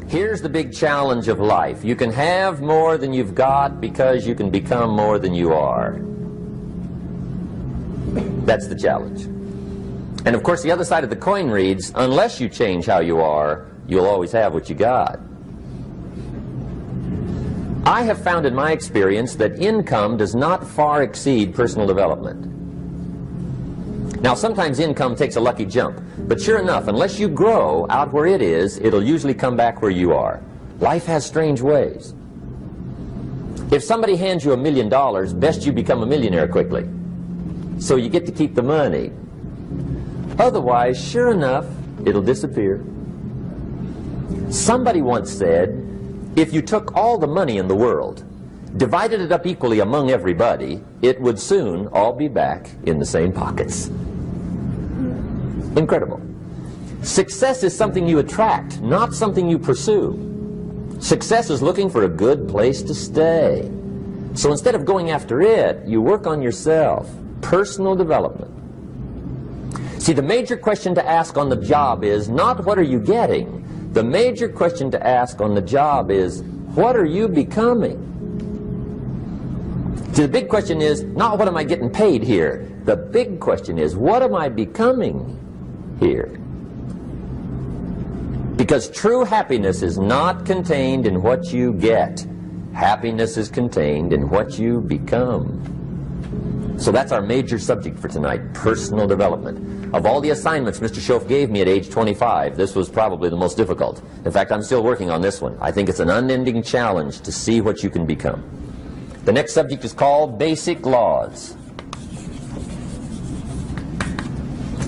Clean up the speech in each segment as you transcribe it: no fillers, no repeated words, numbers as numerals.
Here's the big challenge of life. You can have more than you've got because you can become more than you are. That's the challenge. And of course the other side of the coin reads, unless you change how you are, you'll always have what you got. I have found in my experience that income does not far exceed personal development. Now sometimes income takes a lucky jump, but sure enough, unless you grow out where it is, it'll usually come back where you are. Life has strange ways. If somebody hands you $1 million, best you become a millionaire quickly, so you get to keep the money. Otherwise, sure enough, it'll disappear. Somebody once said, if you took all the money in the world, divided it up equally among everybody, it would soon all be back in the same pockets. Incredible. Success is something you attract, not something you pursue. Success is looking for a good place to stay. So instead of going after it, you work on yourself. Personal development. See, the major question to ask on the job is not what are you getting. The major question to ask on the job is what are you becoming? See, the big question is not what am I getting paid here. The big question is what am I becoming here? Because true happiness is not contained in what you get. Happiness is contained in what you become. So that's our major subject for tonight, personal development. Of all the assignments Mr. Shoaff gave me at age 25, this was probably the most difficult. In fact, I'm still working on this one. I think it's an unending challenge to see what you can become. The next subject is called Basic Laws.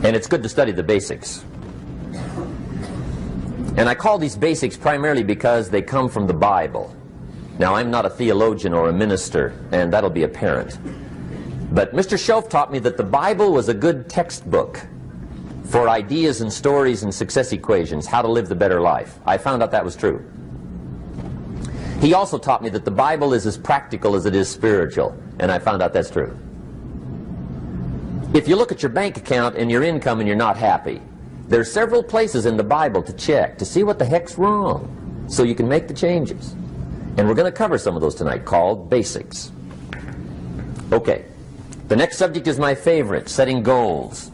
And it's good to study the basics. And I call these basics primarily because they come from the Bible. Now, I'm not a theologian or a minister, and that'll be apparent. But Mr. Shoaff taught me that the Bible was a good textbook for ideas and stories and success equations, how to live the better life. I found out that was true. He also taught me that the Bible is as practical as it is spiritual, and I found out that's true. If you look at your bank account and your income and you're not happy, there are several places in the Bible to check to see what the heck's wrong so you can make the changes. And we're going to cover some of those tonight, called basics. Okay. The next subject is my favorite, setting goals.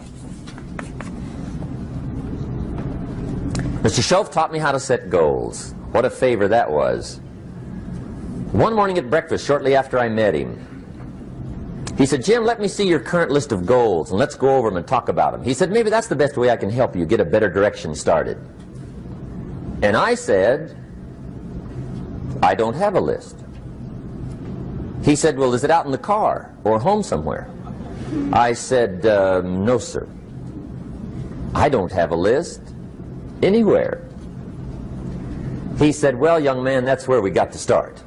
Mr. Shoaff taught me how to set goals. What a favor that was. One morning at breakfast, shortly after I met him, he said, Jim, let me see your current list of goals, and let's go over them and talk about them. He said, maybe that's the best way I can help you get a better direction started. And I said, I don't have a list. He said, well, is it out in the car or home somewhere? I said, no, sir. I don't have a list anywhere. He said, well, young man, that's where we got to start.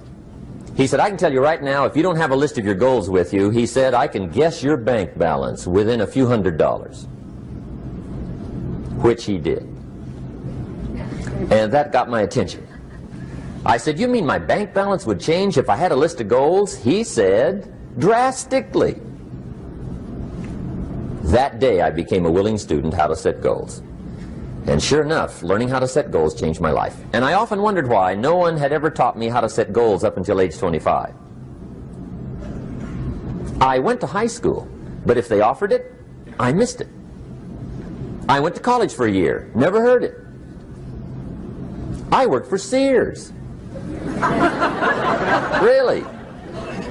He said, I can tell you right now, if you don't have a list of your goals with you, he said, I can guess your bank balance within a few $100s. Which he did. And that got my attention. I said, you mean my bank balance would change if I had a list of goals? He said, drastically. That day I became a willing student how to set goals. And sure enough, learning how to set goals changed my life. And I often wondered why no one had ever taught me how to set goals up until age 25. I went to high school, but if they offered it, I missed it. I went to college for a year, never heard it. I worked for Sears. Really.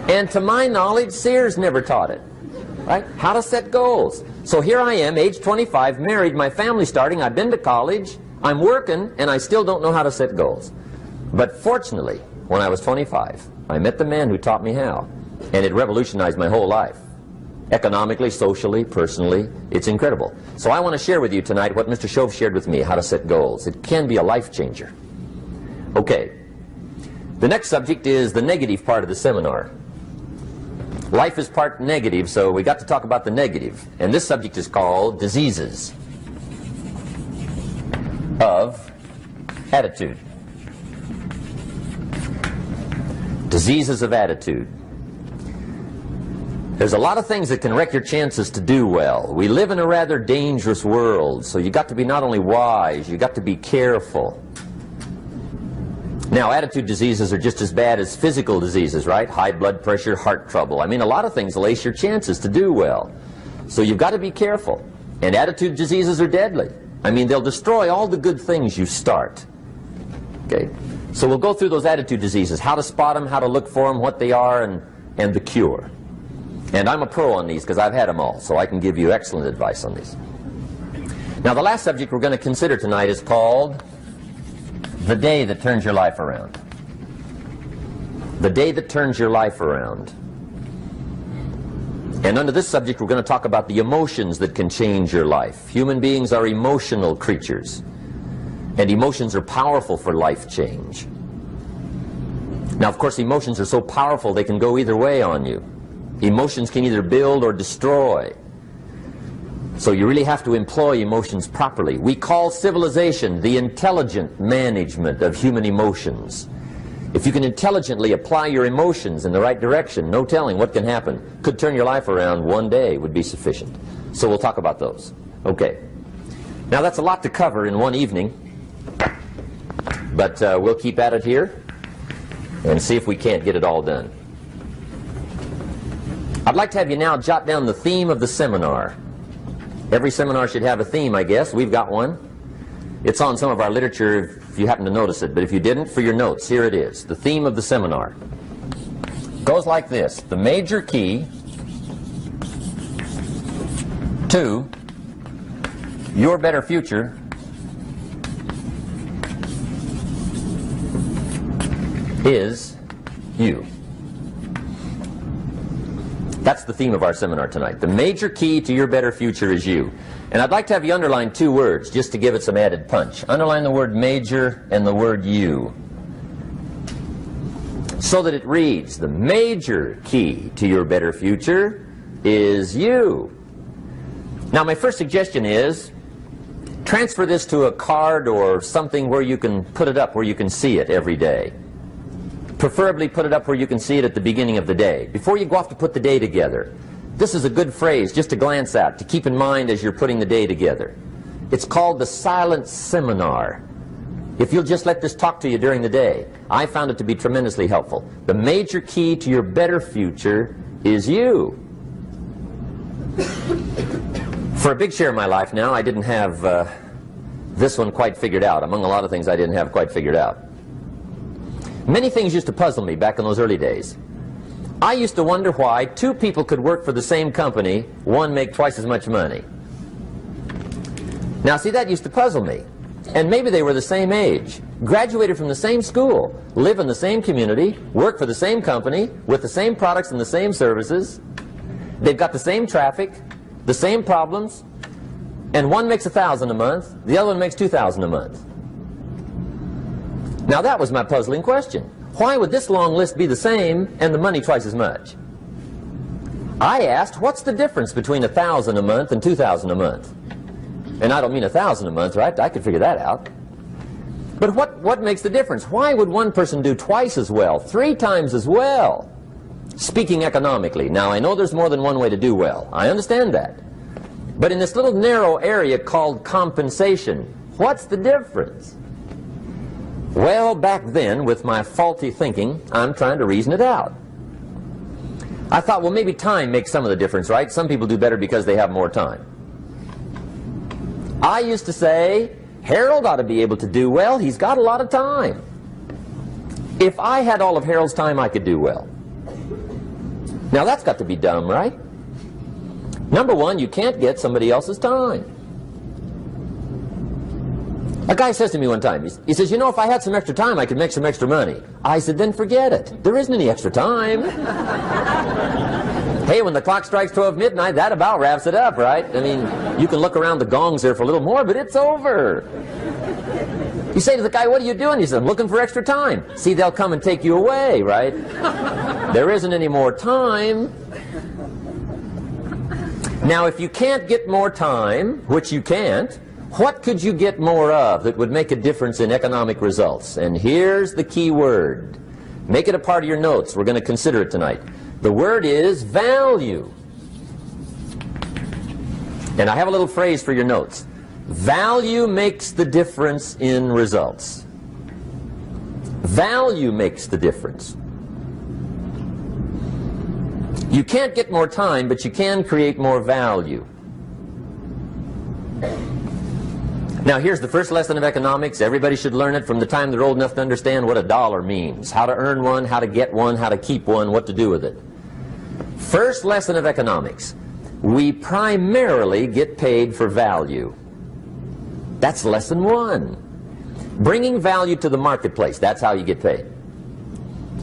And to my knowledge, Sears never taught it. Right? How to set goals. So here I am, age 25, married, my family's starting, I've been to college, I'm working, and I still don't know how to set goals. But fortunately, when I was 25, I met the man who taught me how, and it revolutionized my whole life. Economically, socially, personally, it's incredible. So I want to share with you tonight what Mr. Shoaff shared with me, how to set goals. It can be a life changer. Okay. The next subject is the negative part of the seminar. Life is part negative, so we got to talk about the negative. And this subject is called diseases of attitude. Diseases of attitude. There's a lot of things that can wreck your chances to do well. We live in a rather dangerous world, so you got to be not only wise, you got to be careful. Now, attitude diseases are just as bad as physical diseases, right? High blood pressure, heart trouble. I mean, a lot of things will ace your chances to do well. So you've got to be careful. And attitude diseases are deadly. I mean, they'll destroy all the good things you start. Okay? So we'll go through those attitude diseases, how to spot them, how to look for them, what they are, and the cure. And I'm a pro on these because I've had them all, so I can give you excellent advice on these. Now, the last subject we're going to consider tonight is called the day that turns your life around. The day that turns your life around. And under this subject, we're going to talk about the emotions that can change your life. Human beings are emotional creatures, and emotions are powerful for life change. Now, of course, emotions are so powerful they can go either way on you. Emotions can either build or destroy. So you really have to employ emotions properly. We call civilization the intelligent management of human emotions. If you can intelligently apply your emotions in the right direction, no telling what can happen. Could turn your life around one day would be sufficient. So we'll talk about those. Okay. Now that's a lot to cover in one evening, but we'll keep at it here and see if we can't get it all done. I'd like to have you now jot down the theme of the seminar. Every seminar should have a theme, I guess. We've got one. It's on some of our literature if you happen to notice it, but if you didn't, for your notes, here it is. The theme of the seminar goes like this: the major key to your better future is you. That's the theme of our seminar tonight. The major key to your better future is you. And I'd like to have you underline two words just to give it some added punch. Underline the word major and the word you, so that it reads, the major key to your better future is you. Now, my first suggestion is transfer this to a card or something where you can put it up, where you can see it every day. Preferably put it up where you can see it at the beginning of the day, before you go off to put the day together. This is a good phrase just to glance at, to keep in mind as you're putting the day together. It's called the silent seminar. If you'll just let this talk to you during the day, I found it to be tremendously helpful. The major key to your better future is you. For a big share of my life now, I didn't have this one quite figured out, among a lot of things I didn't have quite figured out. Many things used to puzzle me back in those early days. I used to wonder why two people could work for the same company, one make twice as much money. Now, see, that used to puzzle me. And maybe they were the same age, graduated from the same school, live in the same community, work for the same company, with the same products and the same services. They've got the same traffic, the same problems, and one makes $1,000 a month, the other one makes $2,000 a month. Now that was my puzzling question. Why would this long list be the same and the money twice as much? I asked, what's the difference between $1,000 a month and $2,000 a month? And I don't mean $1,000 a month, right? I could figure that out. But what makes the difference? Why would one person do twice as well, 3 times as well? Speaking economically. Now, I know there's more than one way to do well. I understand that. But in this little narrow area called compensation, what's the difference? Well, back then, with my faulty thinking, I'm trying to reason it out. I thought, well, maybe time makes some of the difference, right? Some people do better because they have more time. I used to say, Harold ought to be able to do well. He's got a lot of time. If I had all of Harold's time, I could do well. Now, that's got to be dumb, right? Number one, you can't get somebody else's time. A guy says to me one time, he says, you know, if I had some extra time, I could make some extra money. I said, then forget it. There isn't any extra time. Hey, when the clock strikes 12 midnight, that about wraps it up, right? I mean, you can look around the gongs there for a little more, but it's over. You say to the guy, what are you doing? He says, I'm looking for extra time. See, they'll come and take you away, right? There isn't any more time. Now, if you can't get more time, which you can't, what could you get more of that would make a difference in economic results? And here's the key word. Make it a part of your notes. We're going to consider it tonight. The word is value. And I have a little phrase for your notes. Value makes the difference in results. Value makes the difference. You can't get more time, but you can create more value. Now here's the first lesson of economics. Everybody should learn it from the time they're old enough to understand what a dollar means, how to earn one, how to get one, how to keep one, what to do with it. First lesson of economics. We primarily get paid for value. That's lesson one. Bringing value to the marketplace, that's how you get paid.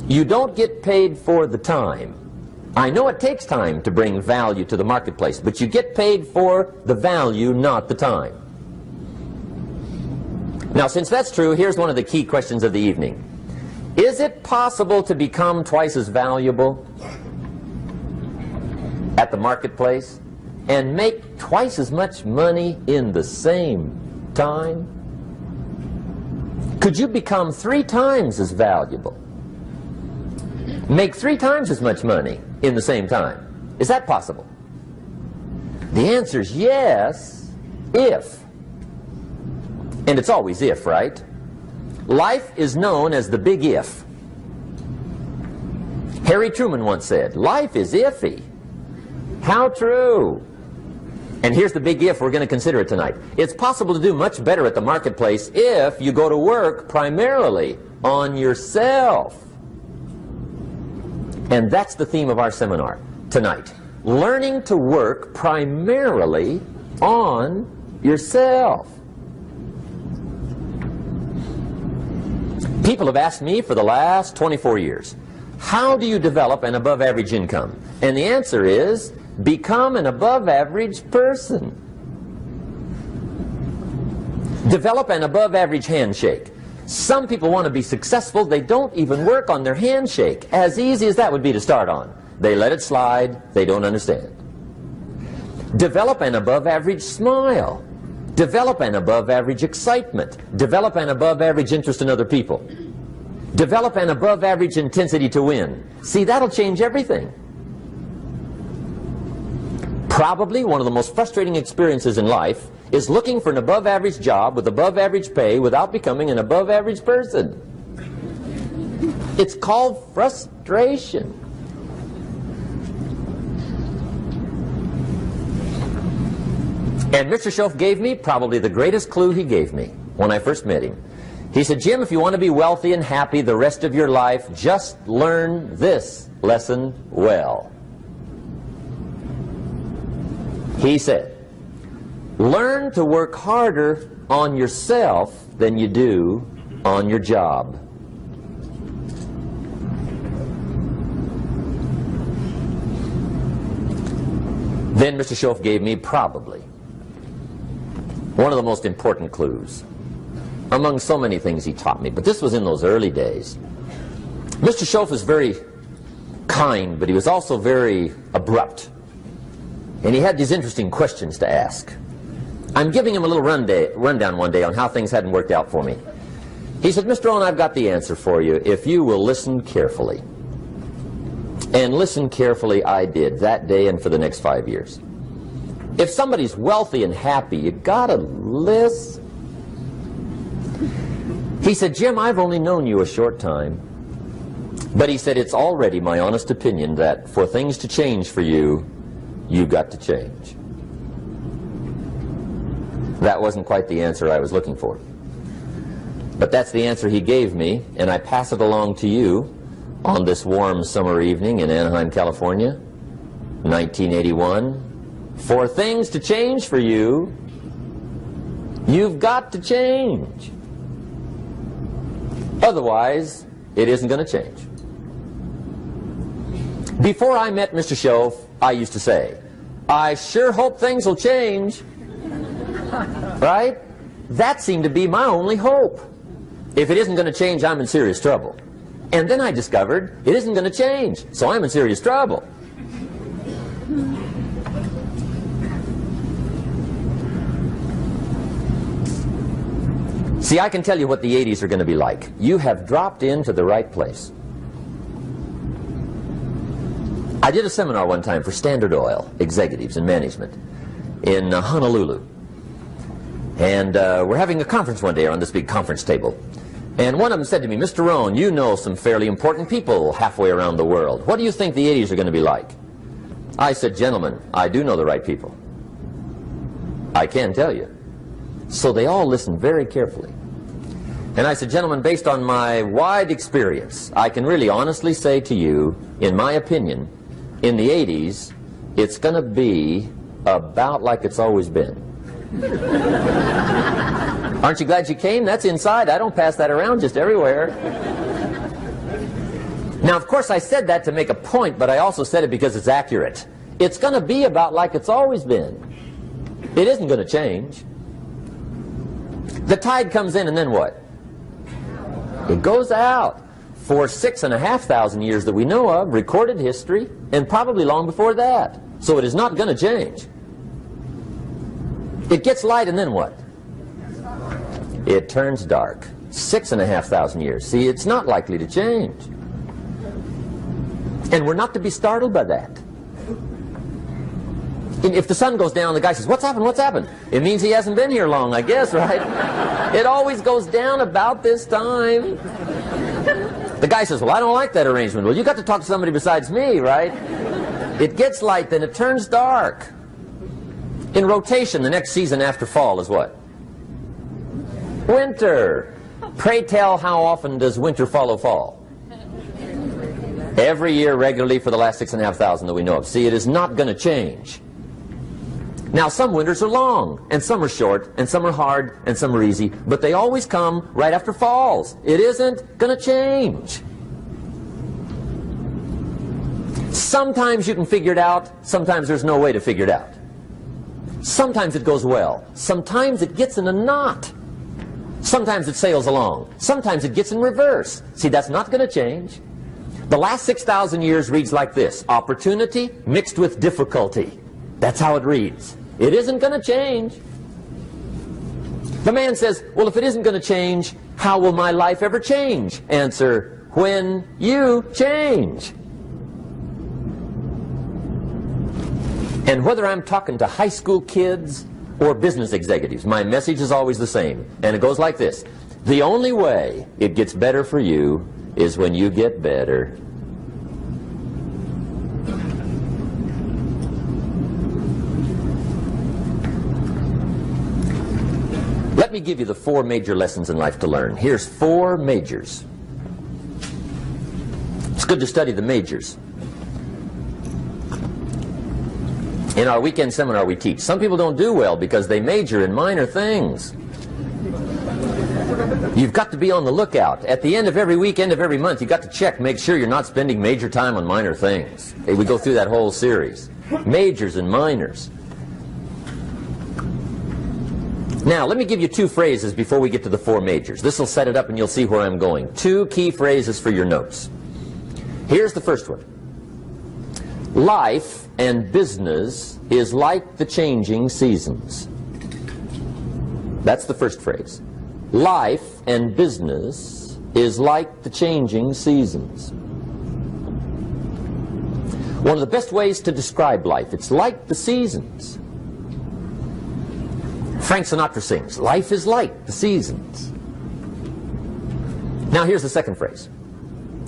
You don't get paid for the time. I know it takes time to bring value to the marketplace, but you get paid for the value, not the time. Now, since that's true, here's one of the key questions of the evening. Is it possible to become twice as valuable at the marketplace and make twice as much money in the same time? Could you become 3 times as valuable? Make 3 times as much money in the same time? Is that possible? The answer is yes, if. And it's always if, right? Life is known as the big if. Harry Truman once said, life is iffy. How true. And here's the big if, we're going to consider it tonight. It's possible to do much better at the marketplace if you go to work primarily on yourself. And that's the theme of our seminar tonight. Learning to work primarily on yourself. People have asked me for the last 24 years, how do you develop an above-average income? And the answer is, become an above-average person. Develop an above-average handshake. Some people want to be successful, they don't even work on their handshake. As easy as that would be to start on. They let it slide, they don't understand. Develop an above-average smile. Develop an above-average excitement. Develop an above-average interest in other people. Develop an above-average intensity to win. See, that'll change everything. Probably one of the most frustrating experiences in life is looking for an above-average job with above-average pay without becoming an above-average person. It's called frustration. And Mr. Shoaff gave me probably the greatest clue he gave me when I first met him. He said, Jim, if you want to be wealthy and happy the rest of your life, just learn this lesson well. He said, learn to work harder on yourself than you do on your job. Then Mr. Shoaff gave me probably one of the most important clues among so many things he taught me, but this was in those early days. Mr. Shoaff was very kind, but he was also very abrupt. And he had these interesting questions to ask. I'm giving him a little rundown one day on how things hadn't worked out for me. He said, Mr. Owen, I've got the answer for you if you will listen carefully. And listen carefully I did that day and for the next 5 years. If somebody's wealthy and happy, you gotta listen. He said, Jim, I've only known you a short time. But he said, it's already my honest opinion that for things to change for you, you've got to change. That wasn't quite the answer I was looking for. But that's the answer he gave me, and I pass it along to you on this warm summer evening in Anaheim, California, 1981. For things to change for you, you've got to change. Otherwise, it isn't going to change. Before I met Mr. Shoaff, I used to say, I sure hope things will change. Right? That seemed to be my only hope. If it isn't going to change, I'm in serious trouble. And then I discovered it isn't going to change, so I'm in serious trouble. See, I can tell you what the 80s are going to be like. You have dropped into the right place. I did a seminar one time for Standard Oil executives and management in Honolulu. And we're having a conference one day around this big conference table. And one of them said to me, Mr. Rohn, you know some fairly important people halfway around the world. What do you think the 80s are going to be like? I said, gentlemen, I do know the right people. I can tell you. So they all listened very carefully. And I said, gentlemen, based on my wide experience, I can really honestly say to you, in my opinion, in the 80s, it's going to be about like it's always been. Aren't you glad you came? That's inside. I don't pass that around just everywhere. Now, of course, I said that to make a point, but I also said it because it's accurate. It's going to be about like it's always been. It isn't going to change. The tide comes in, and then what? It goes out. For 6,500 years that we know of, recorded history, and probably long before that. So it is not going to change. It gets light, and then what? It turns dark. 6,500 years. See, it's not likely to change. And we're not to be startled by that. If the sun goes down, the guy says, what's happened, what's happened? It means he hasn't been here long, I guess, right? It always goes down about this time. The guy says, well, I don't like that arrangement. Well, you got to talk to somebody besides me, right? It gets light, then it turns dark. In rotation, the next season after fall is what? Winter. Pray tell, how often does winter follow fall? Every year regularly for the last 6,500 that we know of. See, it is not going to change. Now, some winters are long, and some are short, and some are hard, and some are easy, but they always come right after falls. It isn't going to change. Sometimes you can figure it out, sometimes there's no way to figure it out. Sometimes it goes well, sometimes it gets in a knot. Sometimes it sails along, sometimes it gets in reverse. See, that's not going to change. The last 6,000 years reads like this: opportunity mixed with difficulty. That's how it reads. It isn't going to change. The man says, well, if it isn't going to change, how will my life ever change? Answer, when you change. And whether I'm talking to high school kids or business executives, my message is always the same. And it goes like this: the only way it gets better for you is when you get better. Let me give you the 4 major lessons in life to learn. Here's 4 majors. It's good to study the majors. In our weekend seminar we teach. Some people don't do well because they major in minor things. You've got to be on the lookout. At the end of every week, end of every month, you've got to check, make sure you're not spending major time on minor things. We go through that whole series. Majors and minors. Now, let me give you 2 phrases before we get to the 4 majors. This will set it up and you'll see where I'm going. 2 key phrases for your notes. Here's the first one. Life and business is like the changing seasons. That's the first phrase. Life and business is like the changing seasons. One of the best ways to describe life, it's like the seasons. Frank Sinatra sings, life is like the seasons. Now here's the second phrase.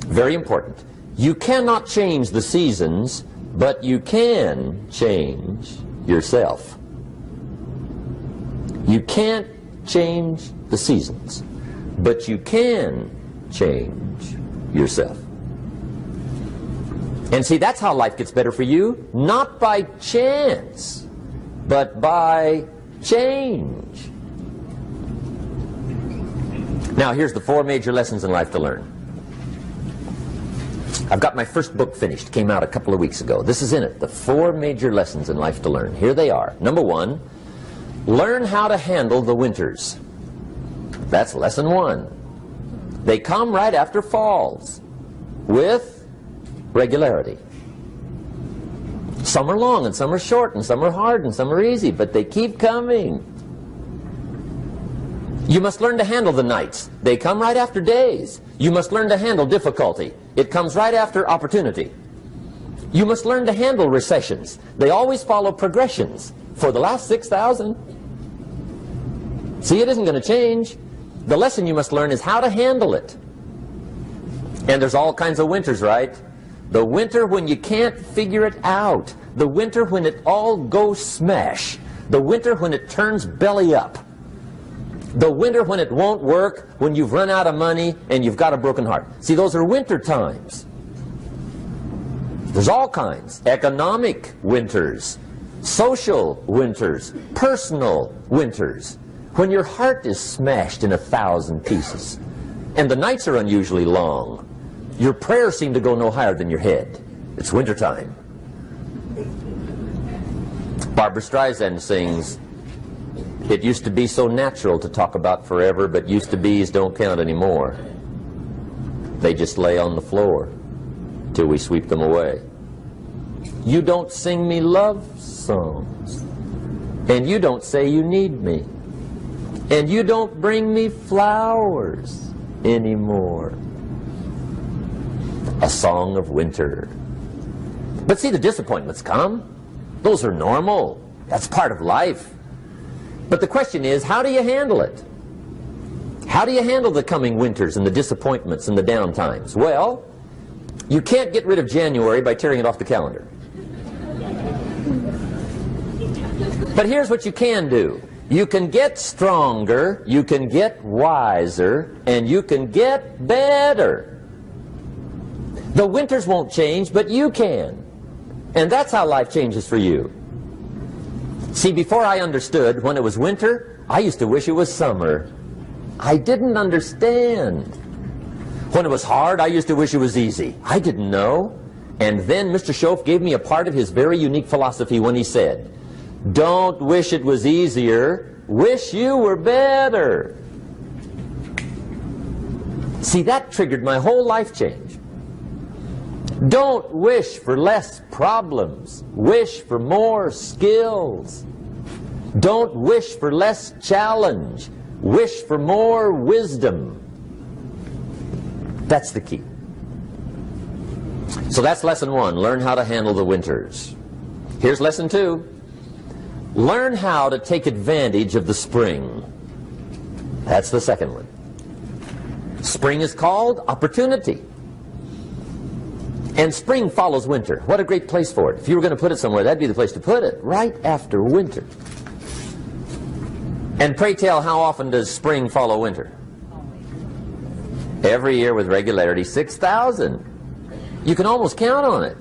Very important. You cannot change the seasons, but you can change yourself. You can't change the seasons, but you can change yourself. And see, that's how life gets better for you, not by chance, but by change. Now, here's the 4 major lessons in life to learn. I've got my first book finished. Came out a couple of weeks ago. This is in it. The 4 major lessons in life to learn. Here they are. Number 1, learn how to handle the winters. That's lesson 1. They come right after falls with regularity. Some are long and some are short and some are hard and some are easy, but they keep coming. You must learn to handle the nights. They come right after days. You must learn to handle difficulty. It comes right after opportunity. You must learn to handle recessions. They always follow progressions. For the last 6,000. See, it isn't going to change. The lesson you must learn is how to handle it. And there's all kinds of winters, right? The winter when you can't figure it out. The winter when it all goes smash. The winter when it turns belly up. The winter when it won't work, when you've run out of money and you've got a broken heart. See, those are winter times. There's all kinds. Economic winters, social winters, personal winters. When your heart is smashed in 1,000 pieces and the nights are unusually long, your prayers seem to go no higher than your head. It's wintertime. Barbra Streisand sings, "It used to be so natural to talk about forever, but used to be's don't count anymore. They just lay on the floor till we sweep them away. You don't sing me love songs, and you don't say you need me, and you don't bring me flowers anymore." A song of winter. But see, the disappointments come. Those are normal. That's part of life. But the question is, how do you handle it? How do you handle the coming winters and the disappointments and the downtimes? Well, you can't get rid of January by tearing it off the calendar. But here's what you can do. You can get stronger, you can get wiser, and you can get better. The winters won't change, but you can. And that's how life changes for you. See, before I understood, when it was winter, I used to wish it was summer. I didn't understand. When it was hard, I used to wish it was easy. I didn't know. And then Mr. Shoaff gave me a part of his very unique philosophy when he said, "Don't wish it was easier, wish you were better." See, that triggered my whole life change. Don't wish for less problems. Wish for more skills. Don't wish for less challenge. Wish for more wisdom. That's the key. So that's lesson one. Learn how to handle the winters. Here's lesson two. Learn how to take advantage of the spring. That's the second one. Spring is called opportunity. And spring follows winter. What a great place for it. If you were going to put it somewhere, that'd be the place to put it, right after winter. And pray tell, how often does spring follow winter? Every year with regularity, 6,000. You can almost count on it.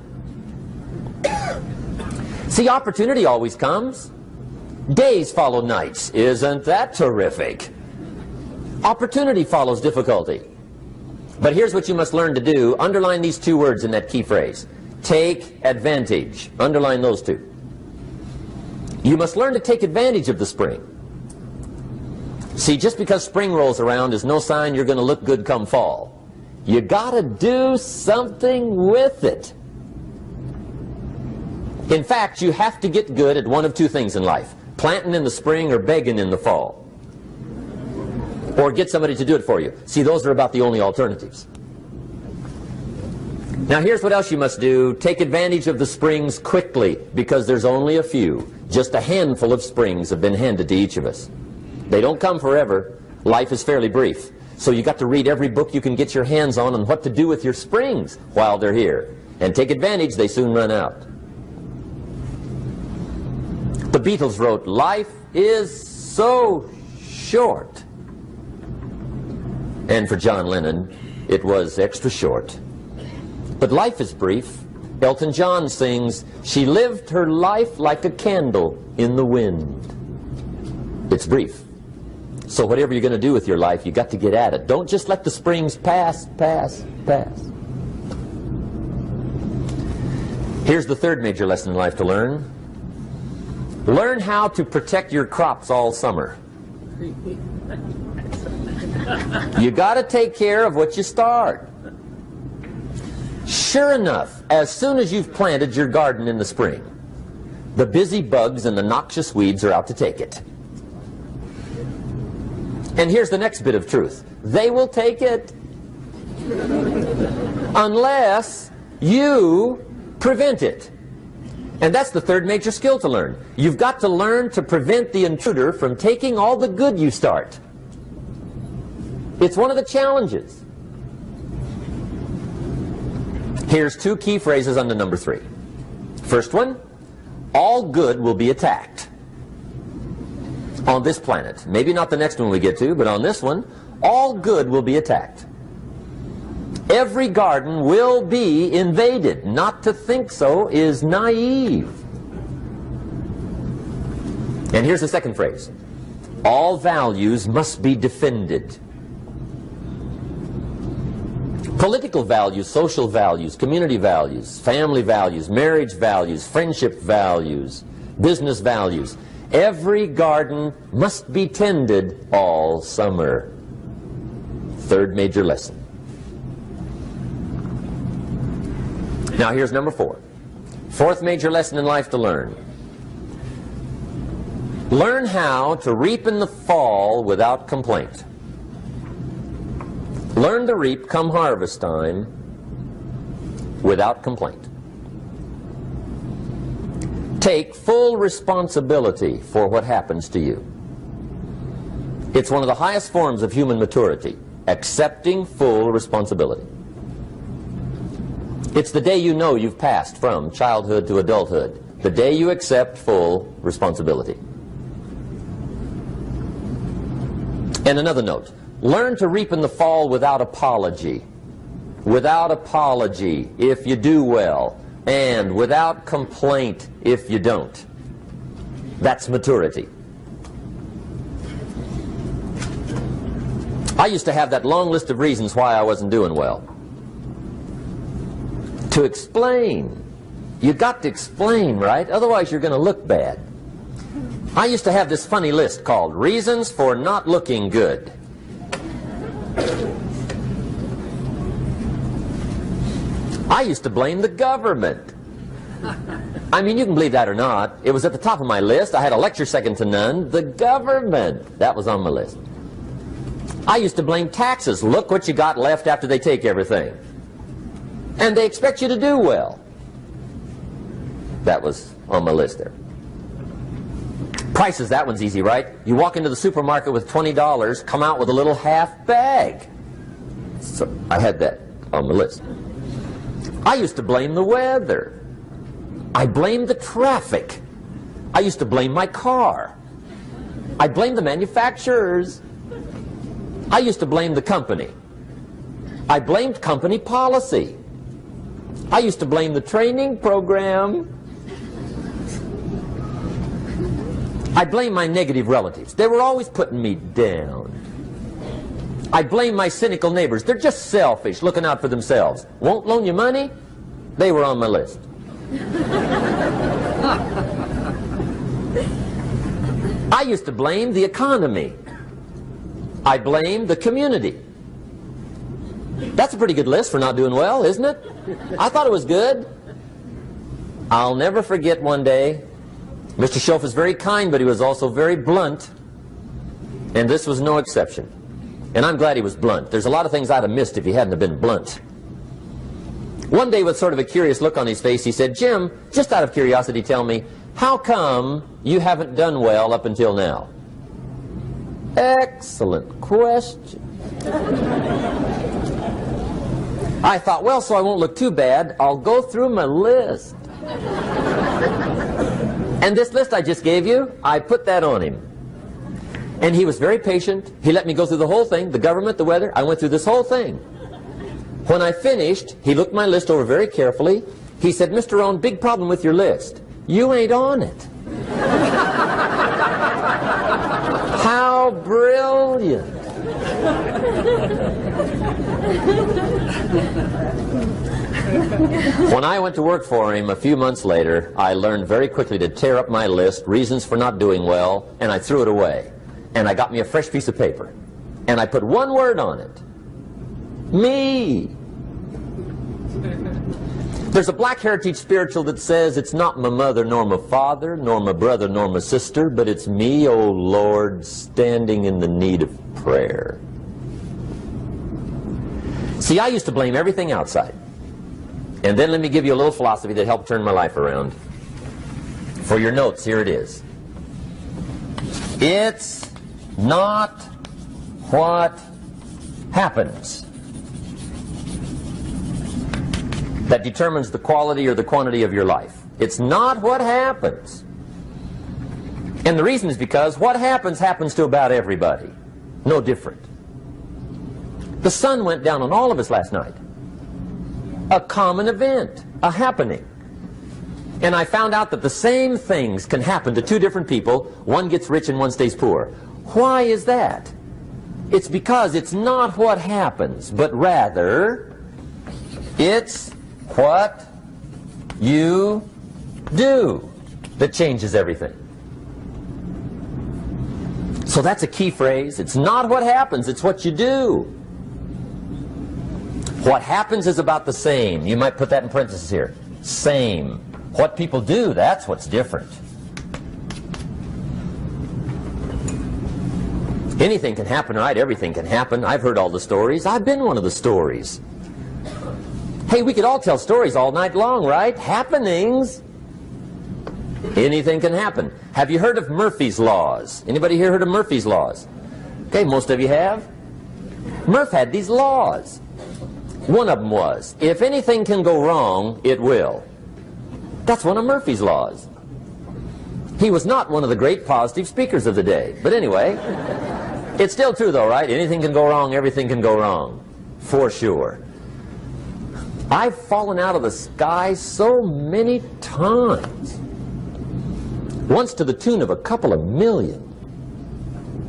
See, opportunity always comes. Days follow nights. Isn't that terrific? Opportunity follows difficulty. But here's what you must learn to do. Underline these two words in that key phrase. Take advantage. Underline those two. You must learn to take advantage of the spring. See, just because spring rolls around is no sign you're going to look good come fall. You got to do something with it. In fact, you have to get good at one of two things in life. Planting in the spring or begging in the fall. Or get somebody to do it for you. See, those are about the only alternatives. Now here's what else you must do. Take advantage of the springs quickly, because there's only a few. Just a handful of springs have been handed to each of us. They don't come forever. Life is fairly brief. So you got to read every book you can get your hands on what to do with your springs while they're here. And take advantage, they soon run out. The Beatles wrote, "Life is so short." And for John Lennon, it was extra short. But life is brief. Elton John sings, "She lived her life like a candle in the wind." It's brief. So whatever you're going to do with your life, you got to get at it. Don't just let the springs pass. Here's the third major lesson in life to learn. Learn how to protect your crops all summer. You got to take care of what you start. Sure enough, as soon as you've planted your garden in the spring, the busy bugs and the noxious weeds are out to take it. And here's the next bit of truth. They will take it unless you prevent it. And that's the third major skill to learn. You've got to learn to prevent the intruder from taking all the good you start. It's one of the challenges. Here's two key phrases under number 3. First one, all good will be attacked on this planet. Maybe not the next one we get to, but on this one, all good will be attacked. Every garden will be invaded. Not to think so is naive. And here's the second phrase. All values must be defended. Political values, social values, community values, family values, marriage values, friendship values, business values. Every garden must be tended all summer. Third major lesson. Now here's number 4. Fourth major lesson in life to learn. Learn how to reap in the fall without complaint. Learn to reap come harvest time without complaint. Take full responsibility for what happens to you. It's one of the highest forms of human maturity, accepting full responsibility. It's the day you know you've passed from childhood to adulthood, the day you accept full responsibility. And another note, learn to reap in the fall without apology. Without apology if you do well, and without complaint if you don't. That's maturity. I used to have that long list of reasons why I wasn't doing well. To explain. You got to explain, right? Otherwise you're going to look bad. I used to have this funny list called Reasons for Not Looking Good. I used to blame the government. I mean, you can believe that or not. It was at the top of my list. I had a lecture second to none. The government. That was on my list. I used to blame taxes. Look what you got left after they take everything. And they expect you to do well. That was on my list there. Prices, that one's easy, right? You walk into the supermarket with $20, come out with a little half bag. So I had that on my list. I used to blame the weather. I blamed the traffic. I used to blame my car. I blamed the manufacturers. I used to blame the company. I blamed company policy. I used to blame the training program. I blame my negative relatives. They were always putting me down. I blame my cynical neighbors. They're just selfish, looking out for themselves. Won't loan you money? They were on my list. I used to blame the economy. I blamed the community. That's a pretty good list for not doing well, isn't it? I thought it was good. I'll never forget one day, Mr. Shoaff was very kind, but he was also very blunt, and this was no exception. And I'm glad he was blunt. There's a lot of things I'd have missed if he hadn't have been blunt. One day, with sort of a curious look on his face, he said, "Jim, just out of curiosity, tell me, how come you haven't done well up until now?" Excellent question. I thought, well, so I won't look too bad, I'll go through my list. And this list I just gave you, I put that on him. And he was very patient. He let me go through the whole thing, the government, the weather. I went through this whole thing. When I finished, he looked my list over very carefully. He said, "Mr. Rohn, big problem with your list. You ain't on it." How brilliant. When I went to work for him a few months later, I learned very quickly to tear up my list, reasons for not doing well, and I threw it away. And I got me a fresh piece of paper. And I put one word on it. Me. There's a Black Heritage spiritual that says, "It's not my mother nor my father, nor my brother nor my sister, but it's me, O Lord, standing in the need of prayer." See, I used to blame everything outside. And then let me give you a little philosophy that helped turn my life around. For your notes, here it is. It's not what happens that determines the quality or the quantity of your life. It's not what happens. And the reason is because what happens happens to about everybody. No different. The sun went down on all of us last night. A common event, a happening. And I found out that the same things can happen to two different people. One gets rich and one stays poor. Why is that? It's because it's not what happens, but rather it's what you do that changes everything. So that's a key phrase. It's not what happens, it's what you do. What happens is about the same. You might put that in parentheses here. Same. What people do, that's what's different. Anything can happen, right? Everything can happen. I've heard all the stories. I've been one of the stories. Hey, we could all tell stories all night long, right? Happenings. Anything can happen. Have you heard of Murphy's Laws? Anybody here heard of Murphy's Laws? Okay, most of you have. Murph had these laws. One of them was, if anything can go wrong, it will. That's one of Murphy's Laws. He was not one of the great positive speakers of the day. But anyway, it's still true though, right? Anything can go wrong, everything can go wrong. For sure. I've fallen out of the sky so many times. Once to the tune of a couple of million.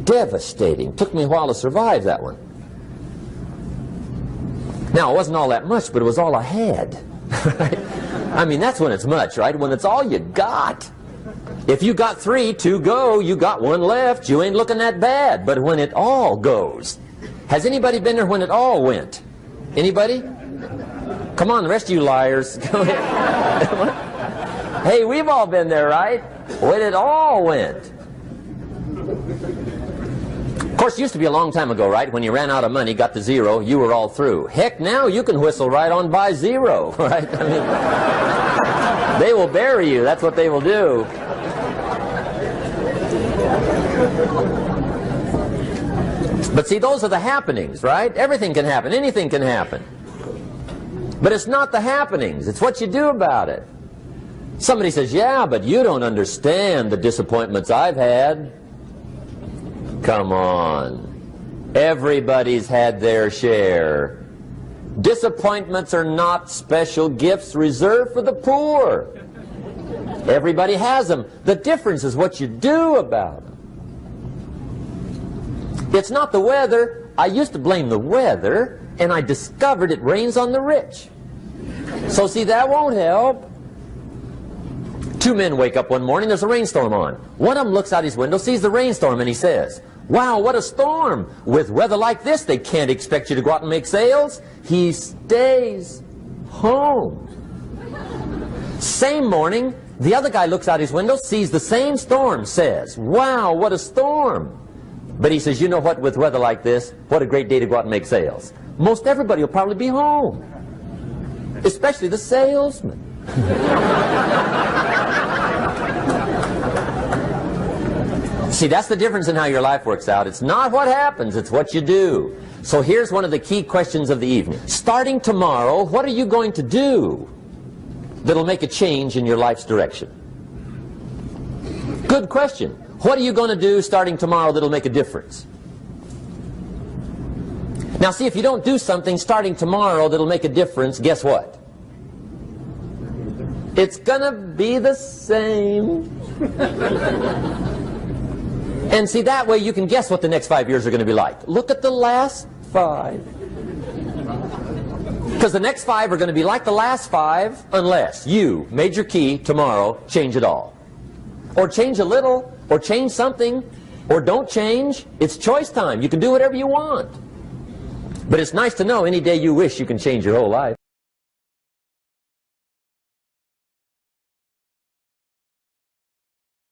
Devastating. Took me a while to survive that one. Now, it wasn't all that much, but it was all I had. Right? I mean, that's when it's much, right? When it's all you got. If you got 3, 2 go, you got 1 left, you ain't looking that bad. But when it all goes, has anybody been there when it all went? Anybody? Come on, the rest of you liars. Go ahead. Hey, we've all been there, right? When it all went. Of course, it used to be a long time ago, right? When you ran out of money, got to 0, you were all through. Heck, now you can whistle right on by 0, right? I mean, they will bury you. That's what they will do. But see, those are the happenings, right? Everything can happen. Anything can happen. But it's not the happenings. It's what you do about it. Somebody says, yeah, but you don't understand the disappointments I've had. Come on. Everybody's had their share. Disappointments are not special gifts reserved for the poor. Everybody has them. The difference is what you do about them. It's not the weather. I used to blame the weather, and I discovered it rains on the rich. So see, that won't help. 2 men wake up one morning, there's a rainstorm on. One of them looks out his window, sees the rainstorm, and he says, wow, what a storm. With weather like this, they can't expect you to go out and make sales. He stays home. Same morning, the other guy looks out his window, sees the same storm, says, wow, what a storm. But he says, you know what, with weather like this, what a great day to go out and make sales. Most everybody will probably be home. Especially the salesman. See, that's the difference in how your life works out. It's not what happens, it's what you do. So here's one of the key questions of the evening. Starting tomorrow, what are you going to do that'll make a change in your life's direction? Good question. What are you going to do starting tomorrow that'll make a difference? Now see, if you don't do something starting tomorrow that'll make a difference, guess what? It's gonna be the same. And see, that way you can guess what the next 5 years are going to be like. Look at the last 5. Because the next 5 are going to be like the last 5 unless you, major key, tomorrow, change it all. Or change a little, or change something, or don't change. It's choice time. You can do whatever you want. But it's nice to know any day you wish you can change your whole life.